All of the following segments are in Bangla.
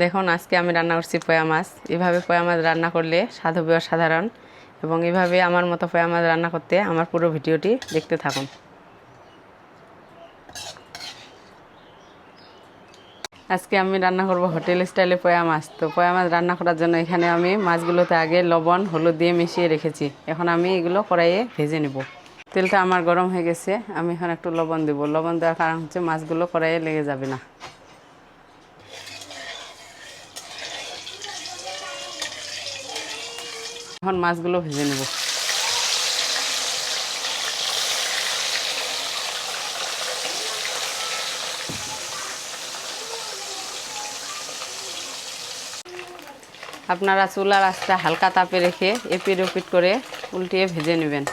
দেখুন আজকে আমি রান্না করছি পোয়া মাছ। এভাবে পোয়া মাছ রান্না করলে স্বাদ হবে অসাধারণ, এবং এভাবে আমার মতো পোয়া মাছ রান্না করতে আমার পুরো ভিডিওটি দেখতে থাকুন। আজকে আমি রান্না করব হোটেল স্টাইলে পোয়া মাছ। তো পোয়া মাছ রান্না করার জন্য এখানে আমি মাছগুলোতে আগে লবণ হলুদ দিয়ে মিশিয়ে রেখেছি। এখন আমি এগুলো কড়াইয়ে ভেজে নেব। তেলটা আমার গরম হয়ে গেছে, আমি এখন একটু লবণ দেব। লবণ দেওয়ার কারণ হচ্ছে মাছগুলো কড়াইয়ে লেগে যাবে না। এখন মাছগুলো ভেজে নেব। আপনারা চুলার আঁচটা হালকা তাপে রেখে এপিট ওপিট করে উল্টিয়ে ভেজে নেবেন।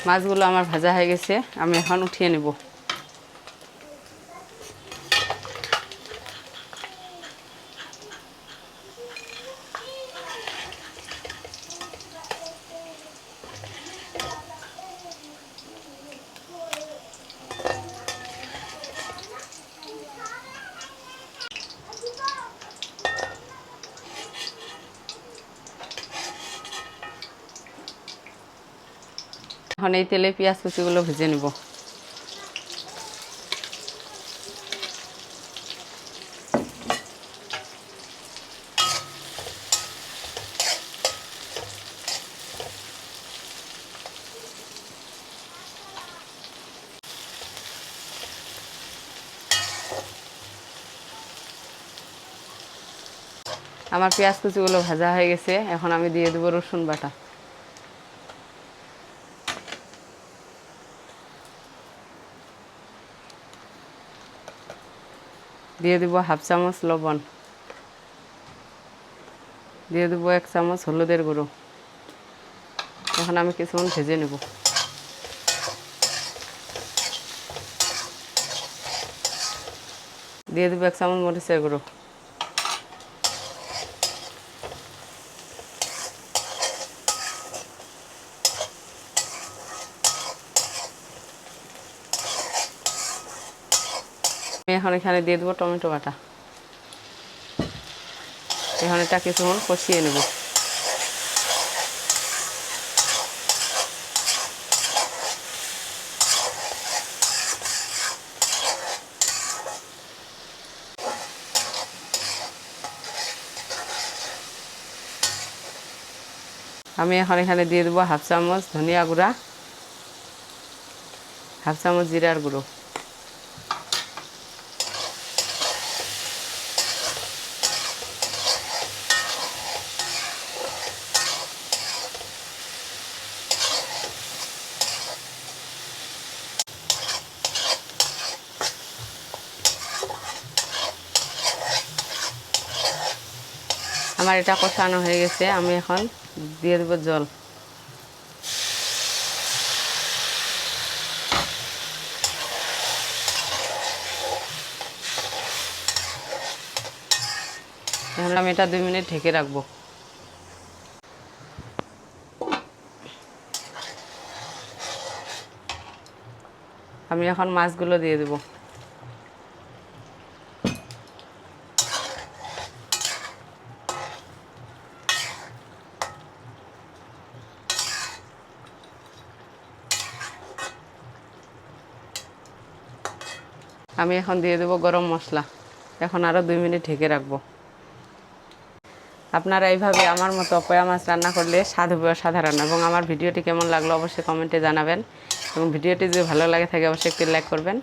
মাছগুলো আমার ভাজা হয়ে গেছে, আমি এখন উঠিয়ে নেব। এখন এই তেলে পেঁয়াজ কুচিগুলো ভেজে নেব। আমার পেঁয়াজ কুচিগুলো ভাজা হয়ে গেছে, এখন আমি দিয়ে দেবো রসুন বাটা। দিয়ে দেবো হাফ চামচ লবণ। দিয়ে দেবো 1 চামচ হলুদের গুঁড়ো। এখন আমি কিছুক্ষণ ভেজে নেব। দিয়ে দেবো 1 চামচ মরিচের গুঁড়ো। আমি এখন এখানে দিয়ে দেবো টমেটো বাটা। এখন এটা কিছুক্ষণ কষিয়ে নেব। আমি এখন এখানে দিয়ে দেবো হাফ চামচ ধনিয়া গুঁড়া, হাফ চামচ জিরার গুঁড়ো। আমার এটা কষানো হয়ে গেছে, আমি এখন দিয়ে দেবো জল। এখন আমি এটা 2 মিনিট ঢেকে রাখবো। আমি এখন মাছগুলো দিয়ে দেবো। আমি এখন দিয়ে দেবো গরম মশলা। এখন আরও 2 মিনিট ঢেকে রাখবো। আপনারা এইভাবে আমার মতো পোয়া মাছ রান্না করলে স্বাদ হবে অসাধারণ। এবং আমার ভিডিওটি কেমন লাগলো অবশ্যই কমেন্টে জানাবেন, এবং ভিডিওটি যদি ভালো লাগে থাকে অবশ্যই একটি লাইক করবেন।